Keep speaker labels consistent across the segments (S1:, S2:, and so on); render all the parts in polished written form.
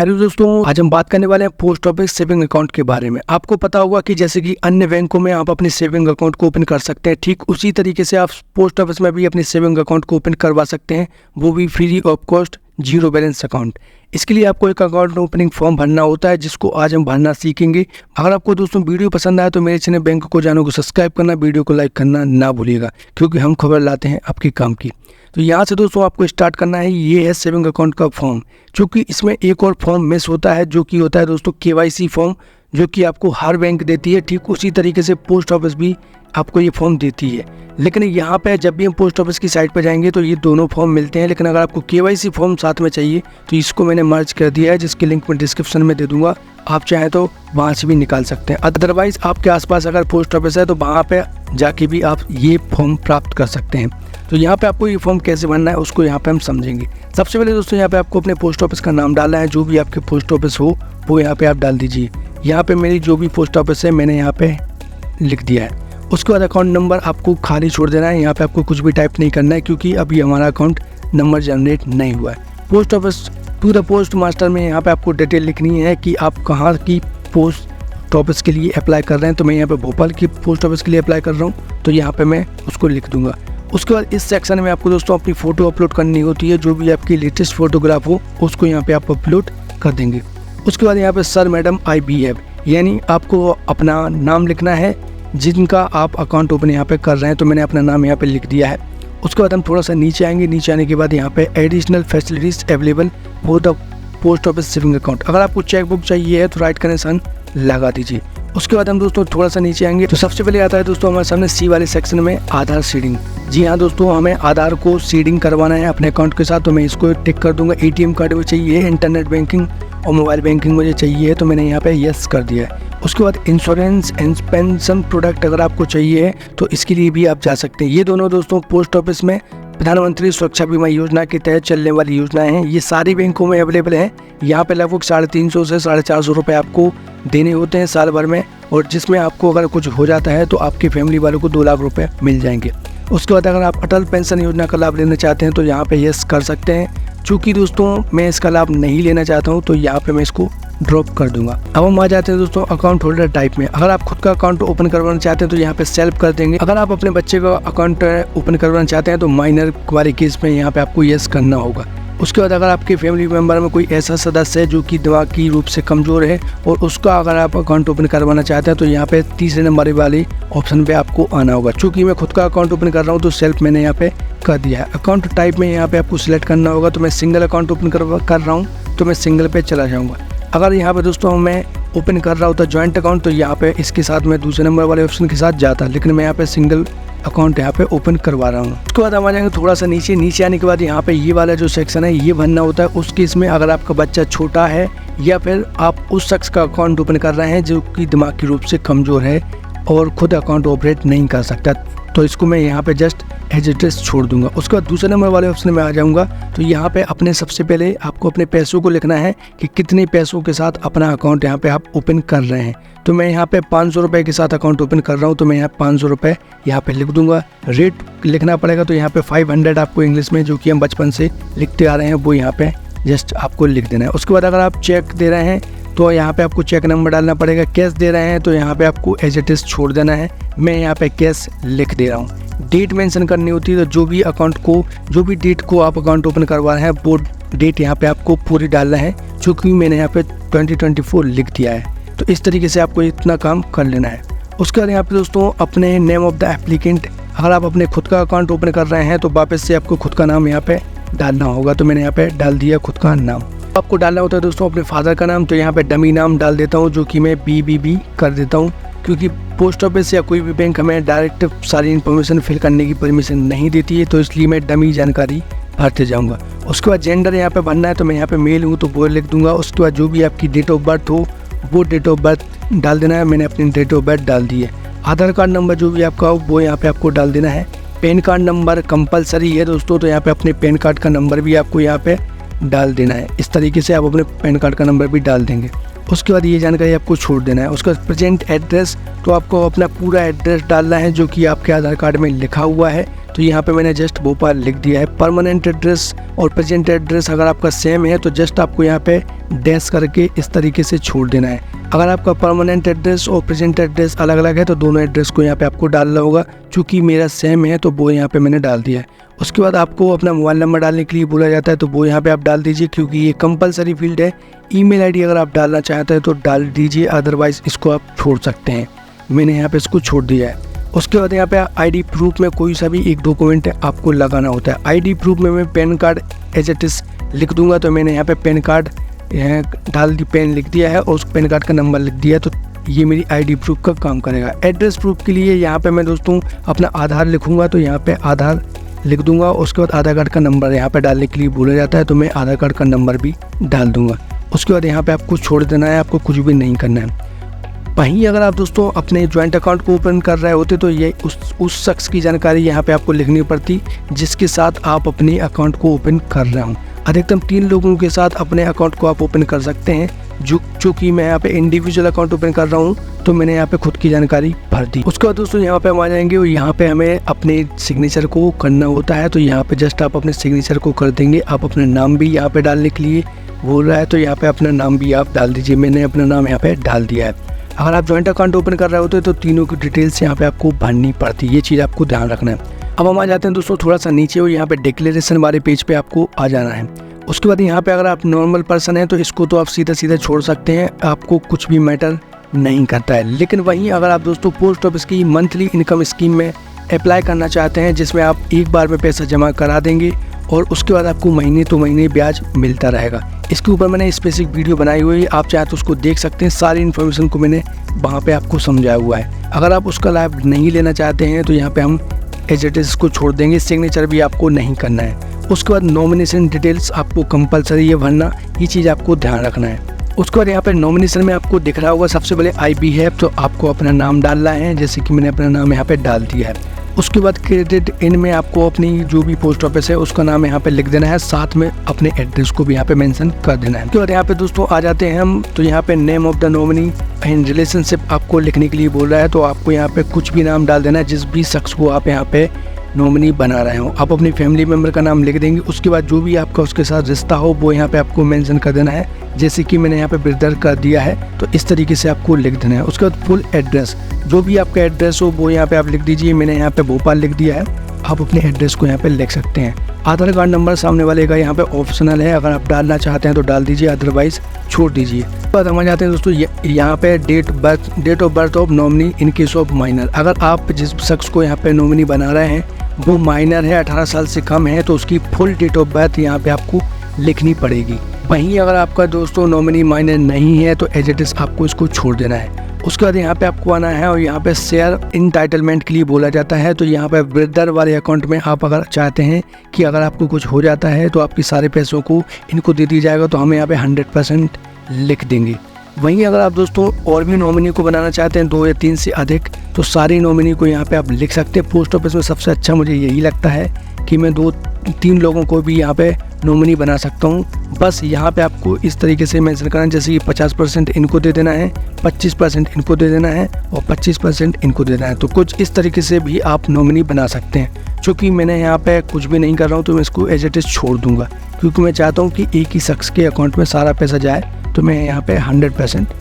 S1: Hello दोस्तों, आज हम बात करने वाले हैं पोस्ट ऑफिस सेविंग अकाउंट के बारे में। आपको पता होगा कि जैसे कि अन्य बैंकों में आप अपने सेविंग अकाउंट को ओपन कर सकते हैं, ठीक उसी तरीके से आप पोस्ट ऑफिस में भी अपने सेविंग अकाउंट को ओपन करवा सकते हैं, वो भी free of cost, zero balance account. इसके लिए आपको एक अकाउंट ओपनिंग फॉर्म भरना होता है, जिसको आज हम भरना सीखेंगे। अगर आपको दोस्तों वीडियो पसंद आए तो मेरे चैनल बैंक को जानो को सब्सक्राइब करना, वीडियो को लाइक करना ना भूलिएगा, क्योंकि हम खबर लाते हैं आपके काम की। तो यहाँ से दोस्तों आपको स्टार्ट करना है, ये है सेविंग अकाउंट का फॉर्म। क्योंकि इसमें एक और फॉर्म मिस होता है, जो कि होता है दोस्तों KYC फॉर्म, जो कि आपको हर बैंक देती है। ठीक उसी तरीके से पोस्ट ऑफिस भी आपको ये फॉर्म देती है। लेकिन यहाँ पे जब भी हम पोस्ट ऑफिस की साइट पर जाएंगे तो ये दोनों फॉर्म मिलते हैं। लेकिन अगर आपको KYC फॉर्म साथ में चाहिए तो इसको मैंने मर्ज कर दिया है, जिसकी लिंक मैं डिस्क्रिप्शन में दे दूंगा। आप चाहें तो वहाँ से भी निकाल सकते हैं। अदरवाइज आपके आसपास अगर पोस्ट ऑफिस है तो वहाँ पे जाके भी आप ये फॉर्म प्राप्त कर सकते हैं। तो यहाँ पे आपको ये फॉर्म कैसे भरना है उसको यहाँ पे हम समझेंगे। सबसे पहले दोस्तों यहाँ पे आपको अपने पोस्ट ऑफिस का नाम डालना है, जो भी आपके पोस्ट ऑफिस हो वो यहाँ पे आप डाल दीजिए। यहाँ पे मेरी जो भी पोस्ट ऑफिस है मैंने यहाँ पे लिख दिया है। उसके बाद अकाउंट नंबर आपको खाली छोड़ देना है, यहाँ पे आपको कुछ भी टाइप नहीं करना है, क्योंकि अभी हमारा अकाउंट नंबर जनरेट नहीं हुआ है। Post office to the post master में यहाँ पे आपको डिटेल लिखनी है कि आप कहाँ की पोस्ट ऑफिस के लिए अप्लाई कर रहे हैं। तो मैं यहाँ पे भोपाल की पोस्ट ऑफिस के लिए अप्लाई कर रहा हूँ, तो यहाँ पे मैं उसको लिख दूंगा। उसके बाद इस सेक्शन में आपको दोस्तों अपनी फ़ोटो अपलोड करनी होती है, जो भी आपकी लेटेस्ट फोटोग्राफ हो उसको यहाँ पे आप अपलोड कर देंगे। उसके बाद यहाँ पे सर मैडम IBF, यानी आपको अपना नाम लिखना है जिनका आप अकाउंट ओपन यहाँ पे कर रहे हैं। तो मैंने अपना नाम यहाँ पे लिख दिया है। उसके बाद हम थोड़ा सा नीचे आएंगे। नीचे आने के बाद यहाँ पे additional facilities available for the post office saving account, अगर आपको चेकबुक चाहिए है तो राइट का निशान लगा दीजिए। उसके बाद हम दोस्तों थोड़ा सा नीचे आएंगे तो सबसे पहले आता है दोस्तों हमारे सामने C वाले सेक्शन में आधार सीडिंग। जी हाँ दोस्तों, हमें आधार को सीडिंग करवाना है अपने अकाउंट के साथ, तो मैं इसको टिक कर दूंगा। ATM कार्ड मुझे चाहिए, इंटरनेट बैंकिंग और मोबाइल बैंकिंग मुझे चाहिए, तो मैंने यहाँ पे यस कर दिया है। उसके बाद इंश्योरेंस एंड पेंशन प्रोडक्ट अगर आपको चाहिए तो इसके लिए भी आप जा सकते हैं। ये दोनों दोस्तों पोस्ट ऑफिस में प्रधानमंत्री सुरक्षा बीमा योजना के तहत चलने वाली योजनाएं हैं। ये सारी बैंकों में अवेलेबल हैं। यहाँ पे लगभग 350 से 450 रुपये आपको देने होते हैं साल भर में, और जिसमें आपको अगर कुछ हो जाता है तो आपकी फैमिली वालों को 2 लाख रुपये मिल जाएंगे। उसके बाद अगर आप अटल पेंशन योजना का लाभ लेना चाहते हैं तो यहाँ पे यस कर सकते हैं। चूँकि दोस्तों मैं इसका लाभ नहीं लेना चाहता हूँ तो यहाँ पे मैं इसको ड्रॉप कर दूंगा। अब हम आ जाते हैं दोस्तों अकाउंट होल्डर टाइप में। अगर आप खुद का अकाउंट ओपन करवाना चाहते हैं तो यहाँ पे सेल्फ कर देंगे। अगर आप अपने बच्चे का अकाउंट ओपन करवाना चाहते हैं तो माइनर वाले केस में यहाँ पे आपको यस करना होगा। उसके बाद अगर आपके फैमिली मेम्बर में कोई ऐसा सदस्य है जो कि दिमागी रूप से कमज़ोर है और उसका अगर आप अकाउंट ओपन करवाना चाहते हैं तो यहाँ पे तीसरे नंबर वाले ऑप्शन पे आपको आना होगा। चूँकि मैं खुद का अकाउंट ओपन कर रहा हूँ तो सेल्फ मैंने यहाँ पे कर दिया है। अकाउंट टाइप में यहाँ पे आपको सिलेक्ट करना होगा, तो मैं सिंगल अकाउंट ओपन कर रहा हूँ तो मैं सिंगल पे चला जाऊँगा। अगर यहाँ पे दोस्तों मैं ओपन कर रहा होता जॉइंट अकाउंट तो यहाँ पे इसके साथ मैं दूसरे नंबर वाले ऑप्शन के साथ जाता, लेकिन मैं यहाँ पे सिंगल अकाउंट यहाँ पे ओपन करवा रहा हूँ। उसके बाद हम आ जाएंगे थोड़ा सा नीचे आने के बाद यहाँ पे ये वाला जो सेक्शन है ये भरना होता है। उस केस में अगर आपका बच्चा छोटा है या फिर आप उस शख्स का अकाउंट ओपन कर रहे हैं जो कि दिमागी रूप से कमज़ोर है और खुद अकाउंट ऑपरेट नहीं कर सकता, तो इसको मैं यहाँ पे जस्ट एज इट इज छोड़ दूंगा। उसके बाद दूसरे नंबर वाले ऑप्शन में आ जाऊंगा। तो यहाँ पे अपने सबसे पहले आपको अपने पैसों को लिखना है कि कितने पैसों के साथ अपना अकाउंट यहाँ पे आप ओपन कर रहे हैं। तो मैं यहाँ पे 500 रुपये के साथ अकाउंट ओपन कर रहा हूँ, तो मैं यहाँ 500 रुपये यहाँ पे लिख दूंगा। रेट लिखना पड़ेगा, तो यहाँ पे 500 आपको इंग्लिश में, जो कि हम बचपन से लिखते आ रहे हैं, वो यहाँ पे जस्ट आपको लिख देना है। उसके बाद अगर आप चेक दे रहे हैं तो यहाँ पे आपको चेक नंबर डालना पड़ेगा। कैश दे रहे हैं तो यहाँ पे आपको एज इट इज छोड़ देना है। मैं यहाँ पे कैश लिख दे रहा हूँ। डेट मेंशन करनी होती है, तो जो भी डेट को आप अकाउंट ओपन करवा रहे हैं वो डेट यहाँ पे आपको पूरी डालना है, क्योंकि मैंने यहाँ पे 2024 लिख दिया है। तो इस तरीके से आपको इतना काम कर लेना है। उसके बाद यहाँ पे दोस्तों अपने नेम ऑफ द एप्लीकेंट, अगर आप अपने खुद का अकाउंट ओपन कर रहे हैं तो वापस से आपको खुद का नाम यहाँ पे डालना होगा। तो मैंने यहाँ पे डाल दिया खुद का नाम। आपको डालना होता है दोस्तों अपने फादर का नाम, तो यहाँ पे डमी नाम डाल देता हूँ, जो कि मैं BBB कर देता हूँ, क्योंकि पोस्ट ऑफिस या कोई भी बैंक हमें डायरेक्ट सारी इन्फॉर्मेशन फिल करने की परमिशन नहीं देती है, तो इसलिए मैं डमी जानकारी भरते जाऊँगा। उसके बाद जेंडर यहाँ पे भरना है, तो मैं यहाँ पे मेल हूँ तो वो लिख दूंगा। उसके बाद जो भी आपकी डेट ऑफ बर्थ हो वो डेट ऑफ बर्थ डाल देना है। मैंने अपनी डेट ऑफ बर्थ डाल दी है। आधार कार्ड नंबर जो भी आपका हो वो यहाँ पे आपको डाल देना है। पैन कार्ड नंबर कंपलसरी है दोस्तों, तो यहाँ पे अपने पैन कार्ड का नंबर भी आपको यहाँ पे डाल देना है। इस तरीके से आप अपने पैन कार्ड का नंबर भी डाल देंगे। उसके बाद ये जानकारी आपको छोड़ देना है। उसका प्रेजेंट एड्रेस, तो आपको अपना पूरा एड्रेस डालना है जो कि आपके आधार कार्ड में लिखा हुआ है। तो यहाँ पे मैंने जस्ट भोपाल लिख दिया है। परमानेंट एड्रेस और प्रेजेंट एड्रेस अगर आपका सेम है तो जस्ट आपको यहाँ पे डैश करके इस तरीके से छोड़ देना है। अगर आपका परमानेंट एड्रेस और प्रेजेंट एड्रेस अलग अलग है तो दोनों एड्रेस को यहाँ पे आपको डालना होगा। चूँकि मेरा सेम है तो वो यहाँ पे मैंने डाल दिया है। उसके बाद आपको अपना मोबाइल नंबर डालने के लिए बोला जाता है तो वो यहाँ पे आप डाल दीजिए, क्योंकि ये कंपलसरी फील्ड है। ईमेल आईडी अगर आप डालना चाहते हैं तो डाल दीजिए, अदरवाइज़ इसको आप छोड़ सकते हैं। मैंने यहाँ पे इसको छोड़ दिया है। उसके बाद यहाँ पे आईडी प्रूफ में कोई सा भी एक डॉक्यूमेंट आपको लगाना होता है। आईडी प्रूफ में मैं PAN card as it is लिख दूंगा, तो मैंने यहाँ पे पैन कार्ड यहाँ डाल दी, पेन लिख दिया है और उस पैन कार्ड का नंबर लिख दिया है, तो ये मेरी आईडी प्रूफ का काम करेगा। एड्रेस प्रूफ के लिए यहाँ पे मैं दोस्तों अपना आधार लिखूंगा, तो यहाँ पे आधार लिख दूंगा। उसके बाद आधार कार्ड का नंबर यहाँ पे डालने के लिए बोला जाता है, तो मैं आधार कार्ड का नंबर भी डाल दूंगा। उसके बाद यहाँ पे आपको छोड़ देना है, आपको कुछ भी नहीं करना है। वहीं अगर आप दोस्तों अपने ज्वाइंट अकाउंट को ओपन कर रहे होते तो ये उस शख्स की जानकारी यहाँ पे आपको लिखनी पड़ती जिसके साथ आप अपने अकाउंट को ओपन कर रहे हो। अधिकतम 3 लोगों के साथ अपने अकाउंट को आप ओपन कर सकते हैं। चूँकि मैं यहाँ पे इंडिविजुअल अकाउंट ओपन कर रहा हूँ तो मैंने यहाँ पे खुद की जानकारी भर दी। उसके बाद दोस्तों यहाँ पे हम आ जाएंगे और यहाँ पे हमें अपने सिग्नेचर को करना होता है, तो यहाँ पे जस्ट आप अपने सिग्नेचर को कर देंगे। आप अपना नाम भी यहाँ पे डालने के लिए बोल रहा है, तो यहाँ पे अपना नाम भी आप डाल दीजिए। मैंने अपना नाम यहाँ पे डाल दिया है। अगर आप जॉइंट अकाउंट ओपन कर रहे होते हैं तो तीनों की डिटेल्स यहाँ पे आपको भरनी पड़ती है, ये चीज़ आपको ध्यान रखना है। अब हम आ जाते हैं दोस्तों थोड़ा सा नीचे और यहाँ पे डिक्लेरेशन वाले पेज पे आपको आ जाना है। उसके बाद यहाँ पे अगर आप नॉर्मल पर्सन हैं तो इसको तो आप सीधा छोड़ सकते हैं, आपको कुछ भी मैटर नहीं करता है। लेकिन वहीं अगर आप दोस्तों पोस्ट ऑफिस की मंथली इनकम स्कीम में अप्लाई करना चाहते हैं, जिसमें आप एक बार में पैसा जमा करा देंगे और उसके बाद आपको महीने तो महीने ब्याज मिलता रहेगा, इसके ऊपर मैंने स्पेसिफिक वीडियो बनाई हुई है, आप चाहे तो उसको देख सकते हैं। सारी इन्फॉर्मेशन को मैंने वहाँ पे आपको समझाया हुआ है। अगर आप उसका लाभ नहीं लेना चाहते हैं तो यहाँ पे हम एज इट इज़ को छोड़ देंगे, सिग्नेचर भी आपको नहीं करना है। उसके बाद नॉमिनेशन डिटेल्स आपको कंपलसरी है भरना, ये चीज़ आपको ध्यान रखना है। उसके बाद यहाँ पे नॉमिनेशन में आपको दिख रहा होगा सबसे पहले IB है, तो आपको अपना नाम डालना है, जैसे कि मैंने अपना नाम यहाँ पे डाल दिया है। उसके बाद क्रेडिट इन में आपको अपनी जो भी पोस्ट ऑफिस है उसका नाम यहाँ पे लिख देना है, साथ में अपने एड्रेस को भी यहाँ पे मेंशन कर देना है। उसके बाद यहाँ पे दोस्तों आ जाते हैं हम, तो यहाँ पे name of the nominee in relationship आपको लिखने के लिए बोल रहा है, तो आपको यहाँ पे कुछ भी नाम डाल देना है जिस भी शख्स को आप यहाँ पे नॉमिनी बना रहे हो। आप अपनी फैमिली मेम्बर का नाम लिख देंगे। उसके बाद जो भी आपका उसके साथ रिश्ता हो वो यहाँ पे आपको मेंशन कर देना है, जैसे कि मैंने यहाँ पे ब्रदर कर दिया है, तो इस तरीके से आपको लिख देना है। उसके बाद फुल एड्रेस, जो भी आपका एड्रेस हो वो यहाँ पे आप लिख दीजिए। मैंने यहाँ पे भोपाल लिख दिया है, आप अपने एड्रेस को यहाँ पे लिख सकते हैं। आधार कार्ड नंबर सामने वाले का यहाँ पे ऑप्शनल है, अगर आप डालना चाहते हैं तो डाल दीजिए, अदरवाइज छोड़ दीजिए। बाद हम आ जाते हैं दोस्तों यहाँ पे date of birth of nominee in case of minor. अगर आप जिस शख्स को यहाँ पे नॉमिनी बना रहे हैं वो माइनर है, 18 साल से कम है, तो उसकी फुल डेट ऑफ बर्थ यहाँ पे आपको लिखनी पड़ेगी। वहीं अगर आपका दोस्तों नॉमिनी माइनर नहीं है तो एज इट इज आपको इसको छोड़ देना है। उसके बाद यहाँ पे आपको आना है और यहाँ पे शेयर इंटाइटलमेंट के लिए बोला जाता है, तो यहाँ पे ब्रदर वाले अकाउंट में आप अगर चाहते हैं कि अगर आपको कुछ हो जाता है तो आपके सारे पैसों को इनको दे दिया जाएगा, तो हमें यहाँ पे 100% लिख देंगे। वहीं अगर आप दोस्तों और भी नॉमिनी को बनाना चाहते हैं 2 या 3 से अधिक, तो सारी नॉमिनी को यहाँ पे आप लिख सकते हैं। पोस्ट ऑफिस में सबसे अच्छा मुझे यही लगता है कि मैं 2-3 लोगों को भी यहाँ पे नॉमिनी बना सकता हूँ। बस यहाँ पे आपको इस तरीके से मेंशन करना है, जैसे कि 50% इनको दे देना है, 25% इनको दे देना है और 25% इनको दे देना है। तो कुछ इस तरीके से भी आप नॉमिनी बना सकते हैं। चूँकि मैंने यहाँ पे कुछ भी नहीं कर रहा हूँ तो मैं इसको एज इट इज छोड़ दूँगा, क्योंकि मैं चाहता हूँ कि एक ही शख्स के अकाउंट में सारा पैसा जाए, तो मैं यहाँ पे 100%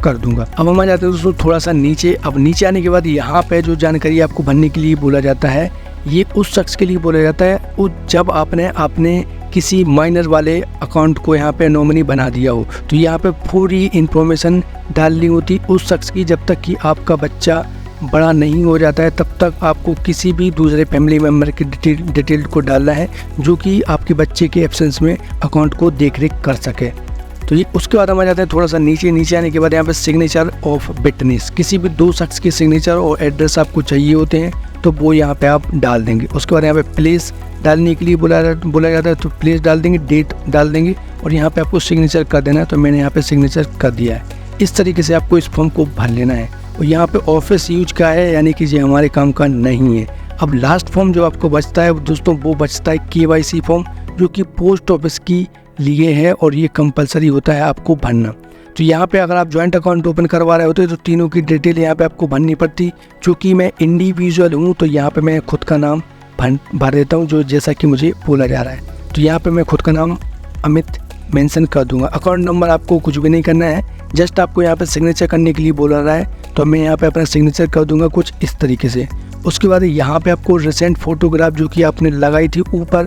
S1: कर दूंगा। अब हम आ जाते हैं दोस्तों थोड़ा सा नीचे। अब नीचे आने के बाद यहाँ पे जो जानकारी आपको भरने के लिए बोला जाता है, ये उस शख्स के लिए बोला जाता है वो जब आपने किसी माइनर वाले अकाउंट को यहाँ पे नॉमिनी बना दिया हो, तो यहाँ पे पूरी इन्फॉर्मेशन डालनी होती उस शख्स की। जब तक कि आपका बच्चा बड़ा नहीं हो जाता है तब तक आपको किसी भी दूसरे फैमिली मेम्बर की डिटेल को डालना है, जो कि आपके बच्चे के एब्सेंस में अकाउंट को देख रेख कर सके। तो ये उसके बाद हम आ जाते हैं थोड़ा सा नीचे आने के बाद यहाँ पे सिग्नेचर ऑफ विटनेस, किसी भी 2 शख्स के सिग्नेचर और एड्रेस आपको चाहिए होते हैं, तो वो यहाँ पे आप डाल देंगे। उसके बाद यहाँ पे प्लेस डालने के लिए बोला जाता है, तो प्लेस डाल देंगे, डेट डाल देंगे और यहाँ पे आपको सिग्नेचर कर देना है, तो मैंने यहाँ पे सिग्नेचर कर दिया है। इस तरीके से आपको इस फॉर्म को भर लेना है। और यहाँ पे ऑफिस यूज का है, यानी कि ये हमारे काम का नहीं है। अब लास्ट फॉर्म जो आपको बचता है दोस्तों, वो बचता है KYC फॉर्म, जो कि पोस्ट ऑफिस की लिए है और ये कंपलसरी होता है आपको भरना। तो यहाँ पे अगर आप जॉइंट अकाउंट ओपन करवा रहे होते तो तीनों की डिटेल यहाँ पे आपको भरनी पड़ती। चूँकि मैं इंडिविजुअल हूँ तो यहाँ पे मैं खुद का नाम भर देता हूँ जो जैसा कि मुझे बोला जा रहा है। तो यहाँ पे मैं खुद का नाम अमित मेंशन कर दूंगा। अकाउंट नंबर आपको कुछ भी नहीं करना है, जस्ट आपको यहाँ पे सिग्नेचर करने के लिए बोला रहा है, तो मैं यहाँ पे अपना सिग्नेचर कर दूंगा कुछ इस तरीके से। उसके बाद यहाँ पे आपको रिसेंट फोटोग्राफ जो कि आपने लगाई थी ऊपर,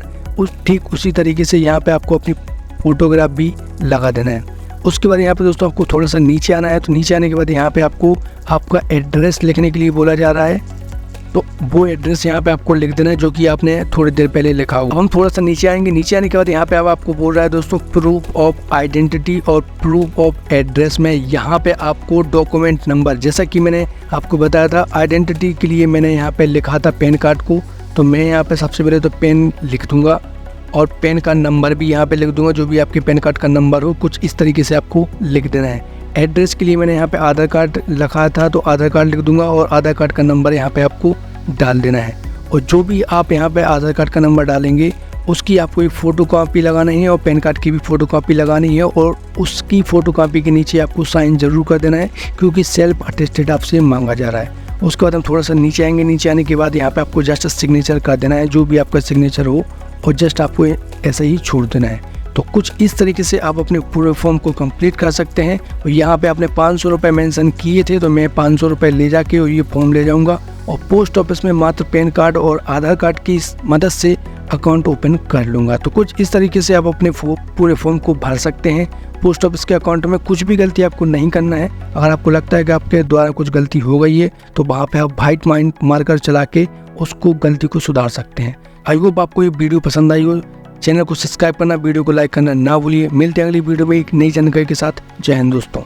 S1: ठीक उसी तरीके से यहाँ पे आपको अपनी फोटोग्राफ भी लगा देना है। उसके बाद यहाँ पे दोस्तों आपको थोड़ा सा नीचे आना है। तो नीचे आने के बाद यहाँ पे आपको आपका एड्रेस लिखने के लिए बोला जा रहा है, तो वो एड्रेस यहाँ पे आपको लिख देना है जो कि आपने थोड़ी देर पहले लिखा होगा। हम थोड़ा सा नीचे आएंगे। नीचे आने के बाद यहाँ पे अब आपको बोल रहा है दोस्तों प्रूफ ऑफ आइडेंटिटी और प्रूफ ऑफ एड्रेस में यहाँ पे आपको डॉक्यूमेंट नंबर, जैसा कि मैंने आपको बताया था आइडेंटिटी के लिए मैंने यहाँ पे लिखा था पैन कार्ड को, तो मैं यहाँ पे सबसे पहले तो पेन लिख दूंगा और पेन का नंबर भी यहाँ पे लिख दूंगा, जो भी आपके पैन कार्ड का नंबर हो कुछ इस तरीके से आपको लिख देना है। एड्रेस के लिए मैंने यहाँ पे आधार कार्ड लिखा था, तो आधार कार्ड लिख दूंगा और आधार कार्ड का नंबर यहाँ पे आपको डाल देना है। और जो भी आप यहाँ पे आधार कार्ड का नंबर डालेंगे उसकी आपको एक फ़ोटो कॉपी लगानी है और पैन कार्ड की भी फ़ोटो कॉपी लगानी है, और उसकी फ़ोटो कॉपी के नीचे आपको साइन ज़रूर कर देना है क्योंकि सेल्फ अटेस्टेड आपसे मांगा जा रहा है। उसके बाद हम थोड़ा सा नीचे आएंगे। नीचे आने के बाद यहाँ पे आपको जस्ट सिग्नेचर कर देना है, जो भी आपका सिग्नेचर हो, और जस्ट आपको ऐसे ही छोड़ देना है। तो कुछ इस तरीके से आप अपने पूरे फॉर्म को कंप्लीट कर सकते हैं। और यहाँ पे आपने 500 रुपये मेंशन किए थे, तो मैं 500 रुपये ले जाके और ये फॉर्म ले जाऊँगा और पोस्ट ऑफिस में मात्र पैन कार्ड और आधार कार्ड की मदद से अकाउंट ओपन कर लूँगा। तो कुछ इस तरीके से आप अपने पूरे फॉर्म को भर सकते हैं पोस्ट ऑफिस के अकाउंट में। कुछ भी गलती आपको नहीं करना है। अगर आपको लगता है कि आपके द्वारा कुछ गलती हो गई है तो वहाँ पे आप वाइट मार्कर चला के उसको गलती को सुधार सकते हैं। आई होप आपको ये वीडियो पसंद आई हो। चैनल को सब्सक्राइब करना, वीडियो को लाइक करना ना भूलिए। मिलते हैं अगली वीडियो में एक नई जानकारी के साथ। जय हिंद दोस्तों।